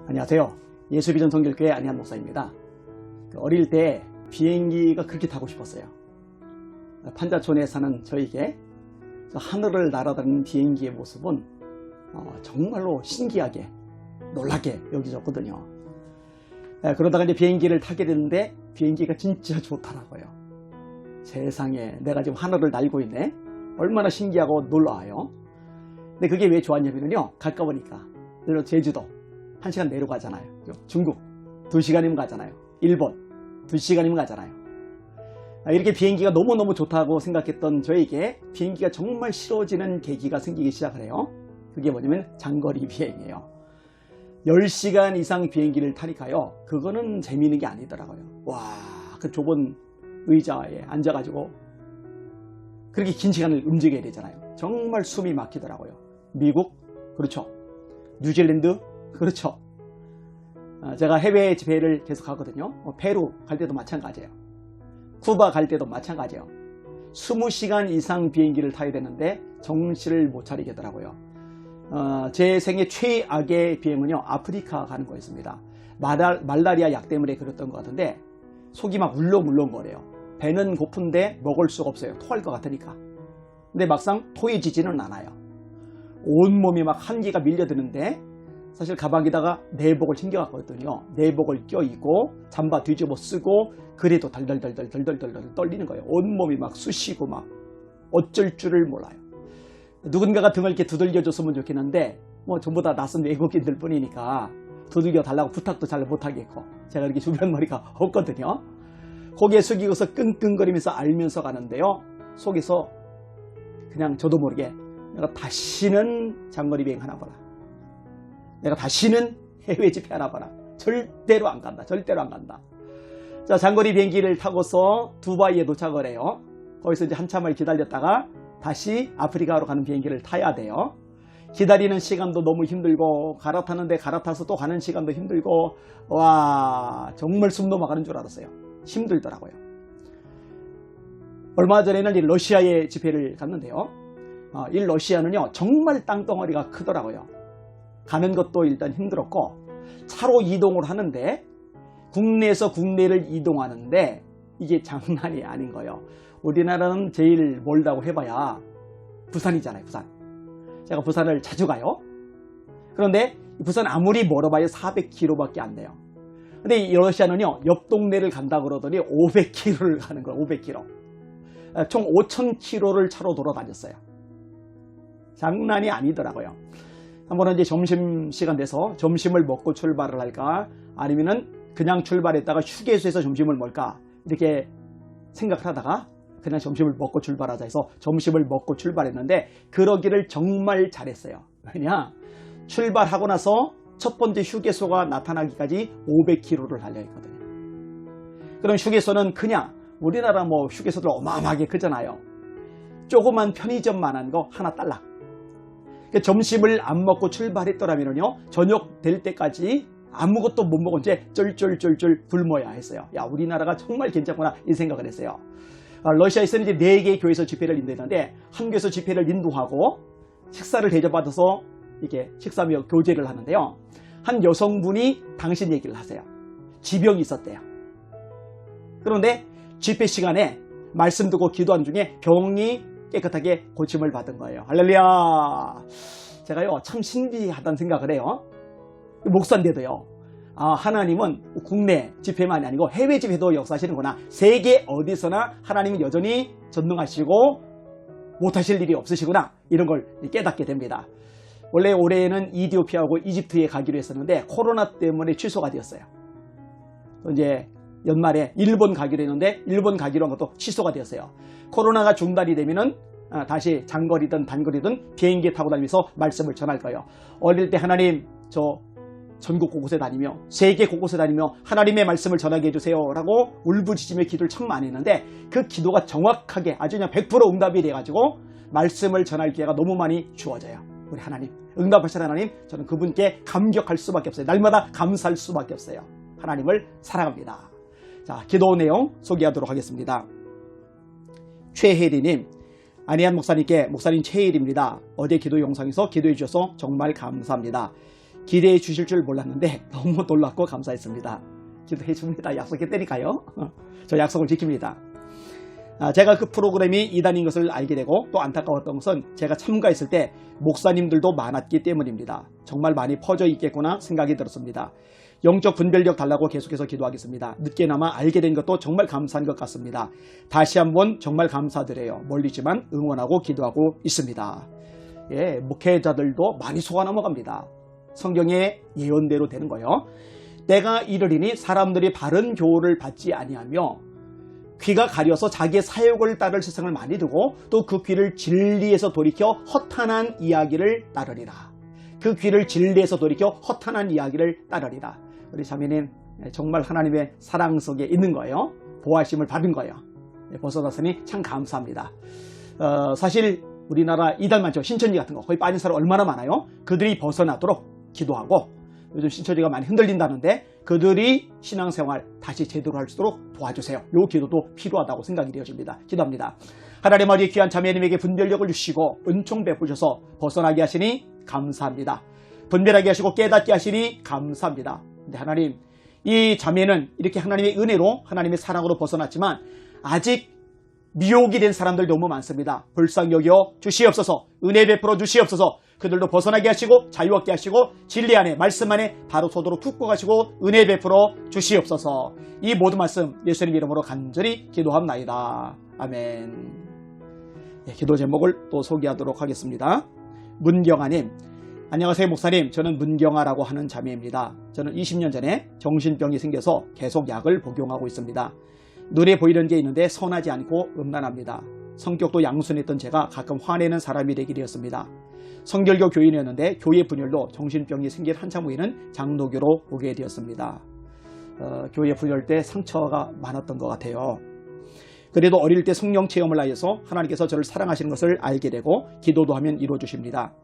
안녕하세요. 예수비전 성결교회 안희한 목사입니다. 어릴 때 비행기가 그렇게 타고 싶었어요. 판자촌에 사는 저에게 하늘을 날아다니는 비행기의 모습은 정말로 신기하게 놀랍게 여겨졌거든요. 그러다가 이제 비행기를 타게 됐는데 비행기가 진짜 좋더라고요. 세상에 내가 지금 하늘을 날고 있네. 얼마나 신기하고 놀라워요. 근데 그게 왜 좋았냐면요, 가까우니까. 예를 들어 제주도 1시간 내려가잖아요. 중국 2시간이면 가잖아요. 일본 2시간이면 가잖아요. 이렇게 비행기가 너무너무 좋다고 생각했던 저에게 비행기가 정말 싫어지는 계기가 생기기 시작을 해요. 그게 뭐냐면 장거리 비행이에요. 10시간 이상 비행기를 타니까요, 그거는 재미있는 게 아니더라고요. 와, 그 좁은 의자에 앉아가지고 그렇게 긴 시간을 움직여야 되잖아요. 정말 숨이 막히더라고요. 미국, 그렇죠. 뉴질랜드, 그렇죠. 제가 해외 집회를 계속 가거든요. 페루 갈 때도 마찬가지예요. 쿠바 갈 때도 마찬가지예요. 20시간 이상 비행기를 타야 되는데 정신을 못 차리겠더라고요. 제 생애 최악의 비행은요, 아프리카 가는 거였습니다. 말라리아 약 때문에 그랬던 것 같은데 속이 막 울렁울렁거려요. 배는 고픈데 먹을 수가 없어요. 토할 것 같으니까. 근데 막상 토해지지는 않아요. 온몸이 막 한기가 밀려드는데 사실 가방에다가 내복을 챙겨갔거든요. 내복을 껴입고 잠바 뒤집어 쓰고 그래도 덜덜덜 떨리는 거예요. 온몸이 막 쑤시고 막 어쩔 줄을 몰라요. 누군가가 등을 이렇게 두들겨줬으면 좋겠는데 전부 다 낯선 외국인들 뿐이니까 두들겨 달라고 부탁도 잘 못하겠고 제가 이렇게 주변 머리가 없거든요. 고개 숙이고서 끙끙거리면서 알면서 가는데요, 속에서 그냥 저도 모르게 내가 다시는 장거리 비행 하나 봐라, 내가 다시는 해외 집회 하나 봐라, 절대로 안 간다, 절대로 안 간다. 자, 장거리 비행기를 타고서 두바이에 도착을 해요. 거기서 이제 한참을 기다렸다가 다시 아프리카로 가는 비행기를 타야 돼요. 기다리는 시간도 너무 힘들고 갈아타는데 갈아타서 또 가는 시간도 힘들고, 와, 정말 숨 넘어가는 줄 알았어요. 힘들더라고요. 얼마 전에는 이 러시아에 집회를 갔는데요, 이 러시아는요 정말 땅덩어리가 크더라고요. 가는 것도 일단 힘들었고 차로 이동을 하는데 국내에서 국내를 이동하는데 이게 장난이 아닌 거예요. 우리나라는 제일 멀다고 해봐야 부산이잖아요. 부산. 제가 부산을 자주 가요. 그런데 부산 아무리 멀어봐야 400km밖에 안 돼요. 근데 이 러시아는요 옆 동네를 간다 그러더니 500km를 가는 거예요. 500km. 총 5000km를 차로 돌아다녔어요. 장난이 아니더라고요. 한 번은 이제 점심시간 돼서 점심을 먹고 출발을 할까, 아니면은 그냥 출발했다가 휴게소에서 점심을 먹을까, 이렇게 생각을 하다가 그냥 점심을 먹고 출발하자 해서 점심을 먹고 출발했는데 그러기를 정말 잘했어요. 왜냐, 출발하고 나서 첫 번째 휴게소가 나타나기까지 500km를 달려있거든요. 그럼 휴게소는 그냥 우리나라 휴게소들 어마어마하게 크잖아요. 조그만 편의점만한 거 하나 딸락. 점심을 안 먹고 출발했더라면요, 저녁 될 때까지 아무것도 못 먹은 채 쫄쫄쫄쫄 굶어야 했어요. 야, 우리나라가 정말 괜찮구나, 이 생각을 했어요. 러시아에서는 이제 4개의 교회에서 집회를 인도했는데 한 교회에서 집회를 인도하고 식사를 대접받아서 이렇게 식사며 교제를 하는데요, 한 여성분이 당신 얘기를 하세요. 지병이 있었대요. 그런데 집회 시간에 말씀 듣고 기도한 중에 병이 깨끗하게 고침을 받은 거예요. 할렐루야. 제가요 참 신기하다는 생각을 해요. 목사인데도요, 하나님은 국내 집회만이 아니고 해외 집회도 역사하시는구나. 세계 어디서나 하나님은 여전히 전능하시고 못하실 일이 없으시구나, 이런 걸 깨닫게 됩니다. 원래 올해는 이디오피아하고 이집트에 가기로 했었는데 코로나 때문에 취소가 되었어요. 또 이제 연말에 일본 가기로 했는데 일본 가기로 한 것도 취소가 되었어요. 코로나가 중단이 되면은 다시 장거리든 단거리든 비행기 타고 다니면서 말씀을 전할 거예요. 어릴 때 하나님, 저 전국 곳곳에 다니며 세계 곳곳에 다니며 하나님의 말씀을 전하게 해주세요 라고 울부짖으며 기도를 참 많이 했는데 그 기도가 정확하게 아주 그냥 100% 응답이 돼가지고 말씀을 전할 기회가 너무 많이 주어져요. 우리 하나님, 응답하신 하나님, 저는 그분께 감격할 수밖에 없어요. 날마다 감사할 수밖에 없어요. 하나님을 사랑합니다. 자, 기도 내용 소개하도록 하겠습니다. 최혜리님, 안희한 목사님께 목사님 최혜리입니다. 어제 기도 영상에서 기도해 주셔서 정말 감사합니다. 기대해 주실 줄 몰랐는데 너무 놀랍고 감사했습니다. 기도해 줍니다. 약속했다니까요. 저 약속을 지킵니다. 제가 그 프로그램이 이단인 것을 알게 되고 또 안타까웠던 것은 제가 참가했을 때 목사님들도 많았기 때문입니다. 정말 많이 퍼져 있겠구나 생각이 들었습니다. 영적 분별력 달라고 계속해서 기도하겠습니다. 늦게나마 알게 된 것도 정말 감사한 것 같습니다. 다시 한번 정말 감사드려요. 멀리지만 응원하고 기도하고 있습니다. 예, 목회자들도 많이 속아 넘어갑니다. 성경의 예언대로 되는 거예요. 때가 이르리니 사람들이 바른 교훈을 받지 아니하며 귀가 가려서 자기의 사욕을 따를 세상을 많이 두고 또 그 귀를 진리에서 돌이켜 허탄한 이야기를 따르리라. 그 귀를 진리에서 돌이켜 허탄한 이야기를 따르리라. 우리 자매님 정말 하나님의 사랑 속에 있는 거예요. 보호하심을 받은 거예요. 벗어났으니 참 감사합니다. 사실 우리나라 이단 많죠. 신천지 같은 거 거기 빠진 사람 얼마나 많아요. 그들이 벗어나도록 기도하고 요즘 신천지가 많이 흔들린다는데 그들이 신앙생활 다시 제대로 할 수 있도록 도와주세요. 요 기도도 필요하다고 생각이 되어집니다. 기도합니다. 하나님 아버지 귀한 자매님에게 분별력을 주시고 은총 베푸셔서 벗어나게 하시니 감사합니다. 분별하게 하시고 깨닫게 하시니 감사합니다. 근데 하나님 이 자매는 이렇게 하나님의 은혜로 하나님의 사랑으로 벗어났지만 아직 미혹이 된 사람들 너무 많습니다. 불쌍히 여겨 주시옵소서. 은혜 베풀어 주시옵소서. 그들도 벗어나게 하시고 자유 얻게 하시고 진리 안에 말씀 안에 바로 서도록 축복하시고 은혜 베풀어 주시옵소서. 이 모든 말씀 예수님 이름으로 간절히 기도합나이다. 아멘. 네, 기도 제목을 또 소개하도록 하겠습니다. 문경아님, 안녕하세요 목사님. 저는 문경아라고 하는 자매입니다. 저는 20년 전에 정신병이 생겨서 계속 약을 복용하고 있습니다. 눈에 보이는 게 있는데 선하지 않고 음란합니다. 성격도 양순했던 제가 가끔 화내는 사람이 되게 되었습니다. 성결교 교인이었는데 교회 분열로 정신병이 생긴 한참 후에는 장로교로 오게 되었습니다. 교회 분열 때 상처가 많았던 것 같아요. 그래도 어릴 때 성령 체험을 하여서 하나님께서 저를 사랑하시는 것을 알게 되고 기도도 하면 이루어주십니다.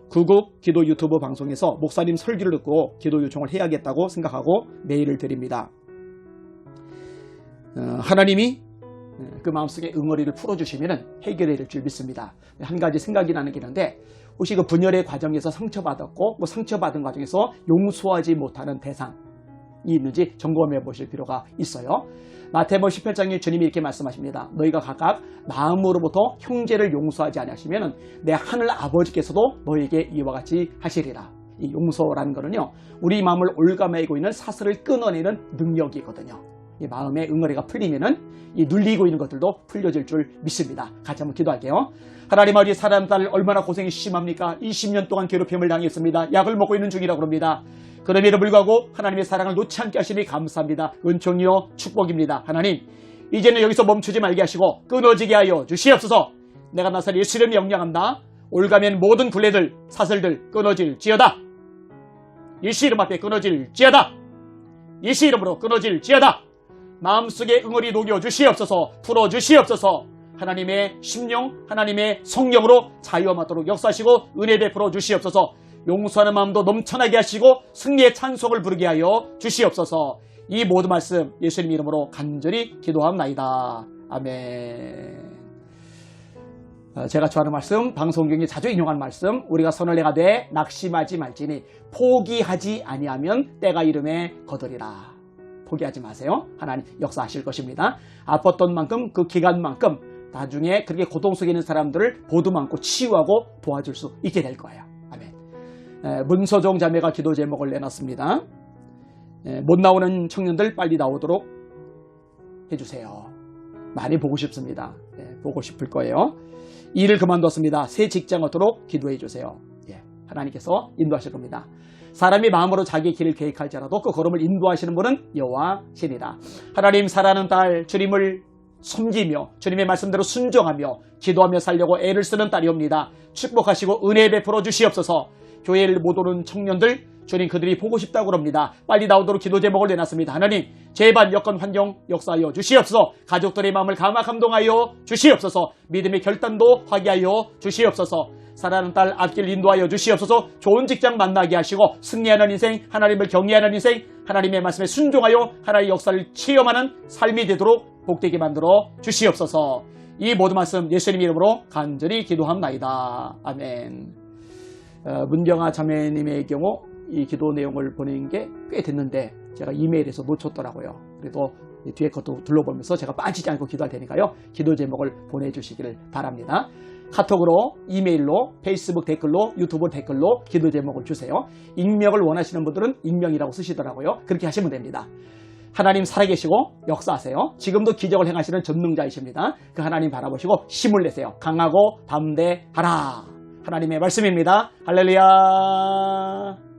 구국 기도 유튜브 방송에서 목사님 설교를 듣고 기도 요청을 해야겠다고 생각하고 메일을 드립니다. 하나님이 그 마음속에 응어리를 풀어주시면 해결해 줄 줄 믿습니다. 한 가지 생각이 나는 게 있는데 혹시 그 분열의 과정에서 상처받았고 뭐 상처받은 과정에서 용서하지 못하는 대상이 있는지 점검해 보실 필요가 있어요. 마태복음 18장에 주님이 이렇게 말씀하십니다. 너희가 각각 마음으로부터 형제를 용서하지 아니하시면 내 하늘 아버지께서도 너에게 이와 같이 하시리라. 이 용서라는 거는요, 우리 마음을 올가매고 있는 사슬을 끊어내는 능력이거든요. 이 마음의 응어리가 풀리면은 이 눌리고 있는 것들도 풀려질 줄 믿습니다. 같이 한번 기도할게요. 하나님 아버지, 사람 딸 얼마나 고생이 심합니까? 20년 동안 괴롭힘을 당했습니다. 약을 먹고 있는 중이라고 합니다. 그럼에도 불구하고 하나님의 사랑을 놓지 않게 하시니 감사합니다. 은총이요 축복입니다. 하나님, 이제는 여기서 멈추지 말게 하시고 끊어지게 하여 주시옵소서. 내가 나서 예수를 명령한다. 올가면 모든 굴레들 사슬들 끊어질지어다. 예수 이름 앞에 끊어질지어다. 예수 이름으로 끊어질지어다. 마음속에 응어리 녹여 주시옵소서. 풀어 주시옵소서. 하나님의 심령, 하나님의 성령으로 자유함하도록 역사하시고 은혜 베풀어 주시옵소서. 용서하는 마음도 넘쳐나게 하시고 승리의 찬송을 부르게 하여 주시옵소서. 이 모든 말씀 예수님 이름으로 간절히 기도합나이다. 아멘. 제가 좋아하는 말씀, 방송경에 자주 인용하는 말씀, 우리가 선을 행하되 낙심하지 말지니 포기하지 아니하면 때가 이름에 거두리라. 포기하지 마세요. 하나님 역사하실 것입니다. 아팠던 만큼 그 기간만큼 나중에 그렇게 고통 속에 있는 사람들을 보듬 안고 치유하고 도와줄 수 있게 될 거예요. 아멘. 문서종 자매가 기도 제목을 내놨습니다. 못 나오는 청년들 빨리 나오도록 해주세요. 많이 보고 싶습니다. 보고 싶을 거예요. 일을 그만뒀습니다. 새 직장 얻도록 기도해 주세요. 하나님께서 인도하실 겁니다. 사람이 마음으로 자기의 길을 계획할지라도 그 걸음을 인도하시는 분은 여호와시니라. 하나님, 사랑하는 딸 주님을 섬기며 주님의 말씀대로 순종하며 기도하며 살려고 애를 쓰는 딸이옵니다. 축복하시고 은혜 베풀어 주시옵소서. 교회를 못 오는 청년들, 주님 그들이 보고 싶다고 합니다. 빨리 나오도록 기도 제목을 내놨습니다. 하나님, 제발 여건 환경 역사하여 주시옵소서. 가족들의 마음을 감동하여 주시옵소서. 믿음의 결단도 하게 하여 주시옵소서. 사랑하는 딸 앞길 인도하여 주시옵소서. 좋은 직장 만나게 하시고 승리하는 인생, 하나님을 경외하는 인생, 하나님의 말씀에 순종하여 하나님의 역사를 체험하는 삶이 되도록 복되게 만들어 주시옵소서. 이 모든 말씀 예수님 이름으로 간절히 기도합나이다. 아멘. 문경아 자매님의 경우 이 기도 내용을 보낸 게 꽤 됐는데 제가 이메일에서 놓쳤더라고요. 그래도 뒤에 것도 둘러보면서 제가 빠지지 않고 기도할 테니까요. 기도 제목을 보내주시기를 바랍니다. 카톡으로, 이메일로, 페이스북 댓글로, 유튜브 댓글로 기도 제목을 주세요. 익명을 원하시는 분들은 익명이라고 쓰시더라고요. 그렇게 하시면 됩니다. 하나님 살아계시고 역사하세요. 지금도 기적을 행하시는 전능자이십니다. 그 하나님 바라보시고 힘을 내세요. 강하고 담대하라. 하나님의 말씀입니다. 할렐루야.